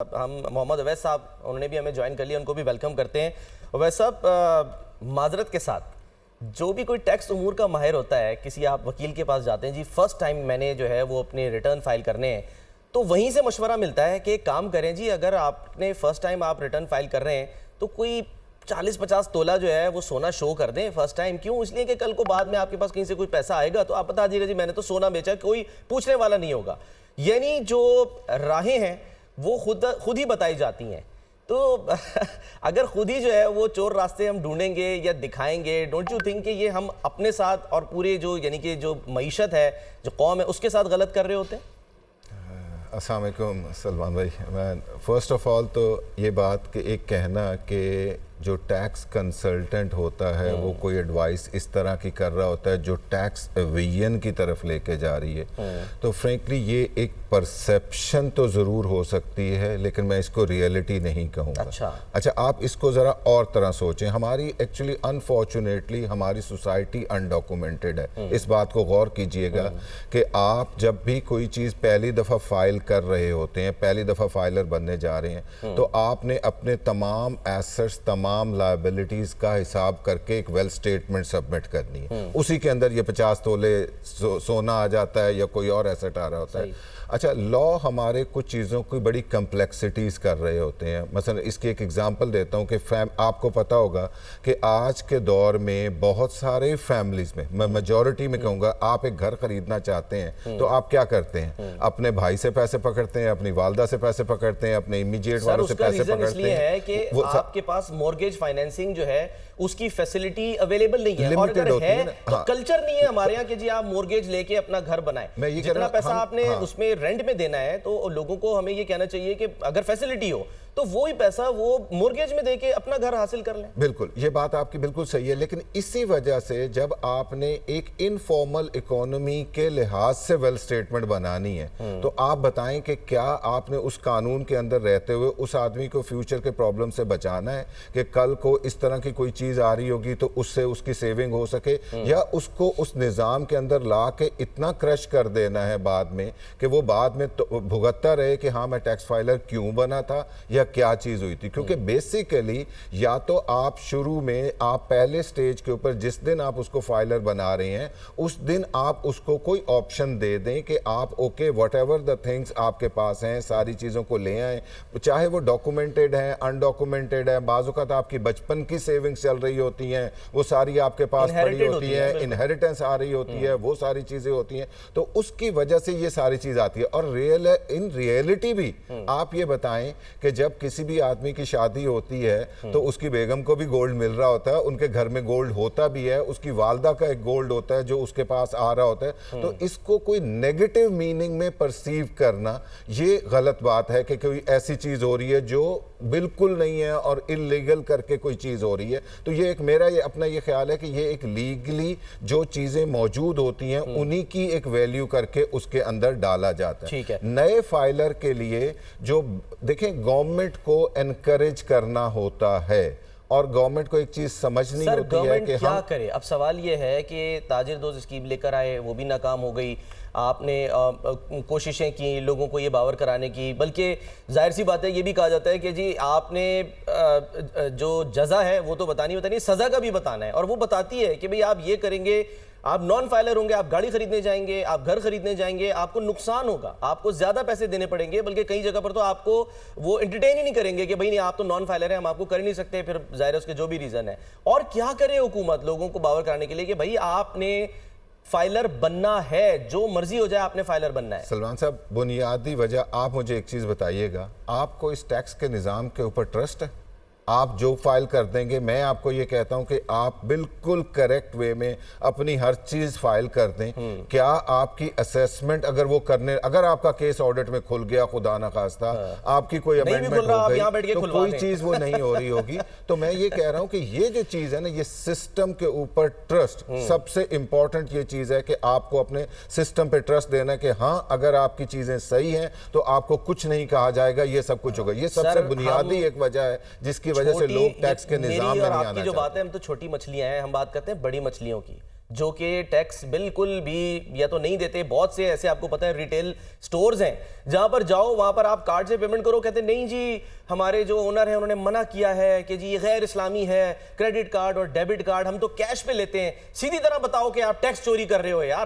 हम मोहम्मद अवैस साहब, उन्होंने भी हमें ज्वाइन कर लिया, उनको भी वेलकम करते हैं। अवैस साहब, माजरत के साथ, जो भी कोई टैक्स उमूर का माहिर होता है, किसी आप वकील के पास जाते हैं, जी फर्स्ट टाइम मैंने जो है वो अपने रिटर्न फाइल करने हैं, तो वहीं से मशवरा मिलता है कि एक काम करें जी, अगर आपने फर्स्ट टाइम आप रिटर्न फाइल कर रहे हैं तो कोई 40-50 तोला जो है वो सोना शो कर दें फर्स्ट टाइम। क्यों? इसलिए कि कल को बाद में आपके पास कहीं से कोई पैसा आएगा तो आप बता दीजिएगा जी मैंने तो सोना बेचा, कोई पूछने वाला नहीं होगा। यानी जो राहें हैं वो खुद ही बताई जाती हैं। तो अगर खुद ही जो है वो चोर रास्ते हम ढूंढेंगे या दिखाएंगे, डोंट यू थिंक कि ये हम अपने साथ और पूरे जो यानी कि जो मईशत है, जो कौम है, उसके साथ गलत कर रहे होते हैं? अस्सलाम वालेकुम सलमान भाई। मैं फ़र्स्ट ऑफ़ ऑल तो ये बात कि एक कहना कि जो टैक्स कंसल्टेंट होता है वो कोई एडवाइस इस तरह की कर रहा होता है जो टैक्स एविजन की तरफ लेके जा रही है, तो फ्रेंकली ये एक परसेप्शन तो ज़रूर हो सकती है, लेकिन मैं इसको रियलिटी नहीं कहूँगा। अच्छा, आप इसको ज़रा और तरह सोचें। हमारी एक्चुअली अनफॉर्चुनेटली हमारी सोसाइटी अनडॉक्यूमेंटेड है। इस बात को गौर कीजिएगा कि आप जब भी कोई चीज़ पहली दफ़ा फाइल कर रहे होते हैं, पहली दफ़ा फाइलर बनने जा रहे हैं, तो आपने अपने तमाम एसेट्स, तमाम लायबिलिटीज का हिसाब करके एक वेल स्टेटमेंट सबमिट करनी है। उसी के अंदर ये 50 तोले सोना आ जाता है या कोई और एसेट आ रहा होता है। अच्छा, लॉ हमारे कुछ चीज़ों की बड़ी कम्प्लेक्सिटीज कर रहे होते हैं। मसलन इसकी एक एग्जांपल देता हूँ कि आपको पता होगा कि आज के दौर में बहुत सारे फैमिलीज में, मैं मेजॉरिटी में कहूँगा, आप एक घर खरीदना चाहते हैं तो आप क्या करते हैं? अपने भाई से पैसे पकड़ते हैं, अपनी वालदा से पैसे पकड़ते हैं, अपने इमीडिएट वालों से पैसे पकड़ते हैं। कि आपके पास मॉर्गेज फाइनेंसिंग जो है उसकी फैसिलिटी अवेलेबल नहीं है, और अगर है तो कल्चर नहीं है हमारे यहाँ कि जी आप मॉर्गेज लेके अपना घर बनाएं। जितना पैसा आपने उसमें रेंट में देना है, तो लोगों को हमें ये कहना चाहिए कि अगर फैसिलिटी हो तो वो ही पैसा वो मॉर्गेज में देके अपना घर हासिल कर लें। बिल्कुल, ये बात आपकी बिल्कुल सही है, लेकिन इसी वजह से जब आपने एक इनफॉर्मल इकोनॉमी के लिहाज से वेल स्टेटमेंट बनानी है, तो आप बताएं कि क्या आपने उस कानून के अंदर रहते हुए उस आदमी को फ्यूचर के प्रॉब्लम से बचाना है कि कल को इस तरह की कोई चीज आ रही होगी तो उससे उसकी सेविंग हो सके, या उसको उस निज़ाम के अंदर ला के इतना क्रश कर देना है बाद में कि वो बाद में तो भुगतता रहे कि हाँ मैं टैक्स फाइलर क्यों बना था या क्या चीज हुई थी। क्योंकि बेसिकली या तो आप शुरू में, आप पहले स्टेज के ऊपर जिस दिन आप उसको फाइलर बना रहे हैं उस दिन आप उसको कोई ऑप्शन दे दें कि आप ओके व्हाटएवर द थिंग्स आपके पास हैं सारी चीज़ों को ले आएँ, चाहे वो डॉक्यूमेंटेड है, अनडॉक्यूमेंटेड है, बाज़ औक़ात आपकी बचपन की सेविंग्स चल रही होती हैं, वो सारी आपके पास पड़ी होती है, इनहेरिटेंस आ रही होती है, वो सारी चीज़ें होती हैं, तो उसकी वजह से ये सारी चीज़ आती है। और इन रियलिटी भी आप ये बताएं कि जब किसी भी आदमी की शादी होती है तो उसकी बेगम को भी गोल्ड मिल रहा होता है, उनके घर में गोल्ड होता भी है, उसकी वालदा का एक गोल्ड होता है जो उसके पास आ रहा होता है, तो इसको कोई नेगेटिव मीनिंग में परसीव करना ये गलत बात है कि कोई ऐसी चीज़ हो रही है जो बिल्कुल नहीं है और इलीगल करके कोई चीज़ हो रही है। तो ये एक मेरा ये अपना ये ख्याल है कि ये एक लीगली जो चीज़ें मौजूद होती हैं उन्हीं की एक वैल्यू करके उसके अंदर डाला जाता है। नए फाइलर के लिए जो देखें, गवर्नमेंट को एनकरेज करना होता है और गवर्नमेंट को एक चीज समझनी होती है कि क्या करे। अब सवाल ये है कि ताजिर दोस्त स्कीम लेकर आए, वो भी नाकाम हो गई। आपने कोशिशें की लोगों को ये बावर कराने की, बल्कि जाहिर सी बात है ये भी कहा जाता है कि जी आपने जो जजा है वो तो बतानी सजा का भी बताना है, और वो बताती है कि भाई आप ये करेंगे, आप नॉन फाइलर होंगे, आप गाड़ी खरीदने जाएंगे, आप घर खरीदने जाएंगे, आपको नुकसान होगा, आपको ज्यादा पैसे देने पड़ेंगे, बल्कि कई जगह पर तो आपको वो एंटरटेन ही नहीं करेंगे कि भाई नहीं आप तो नॉन फाइलर हैं, हम आपको कर नहीं सकते, फिर जाहिर है उसके जो भी रीजन है। और क्या करे हुकूमत लोगों को बावर कराने के लिए कि भाई आपने फाइलर बनना है, जो मर्जी हो जाए आपने फाइलर बनना है। सलमान साहब, बुनियादी वजह आप मुझे एक चीज बताइएगा, आपको इस टैक्स के निजाम के ऊपर ट्रस्ट है? आप जो फाइल कर देंगे, मैं आपको ये कहता हूं कि आप बिल्कुल करेक्ट वे में अपनी हर चीज फाइल कर दें। क्या आपकी असेसमेंट अगर आपका केस ऑडिट में खुल गया, खुदा ना खास्ता आपकी कोई अमेंडमेंट हो गई तो कोई चीज वो नहीं हो रही होगी। तो मैं ये कह रहा हूं कि ये जो चीज है ना, ये सिस्टम के ऊपर ट्रस्ट, सबसे इंपॉर्टेंट ये चीज है कि आपको अपने सिस्टम पे ट्रस्ट देना है कि हाँ अगर आपकी चीजें सही हैं तो आपको कुछ नहीं कहा जाएगा, ये सब कुछ होगा। ये सबसे बुनियादी एक वजह है जिसकी वजह से लोग टैक्स के निजाम में नहीं आना चाहते। जो बात है, हम तो छोटी मछलियां हैं, हम बात करते हैं बड़ी मछलियों की। जो कि टैक्स बिल्कुल भी या तो नहीं देते। बहुत से ऐसे आपको पता है रिटेल स्टोर्स हैं जहां पर जाओ, वहां पर आप कार्ड से पेमेंट करो, कहते नहीं जी हमारे जो ओनर है उन्होंने मना किया है कि जी ये गैर इस्लामी है, क्रेडिट कार्ड और डेबिट कार्ड हम तो कैश पे लेते हैं। सीधी तरह बताओ कि आप टैक्स चोरी कर रहे हो यार।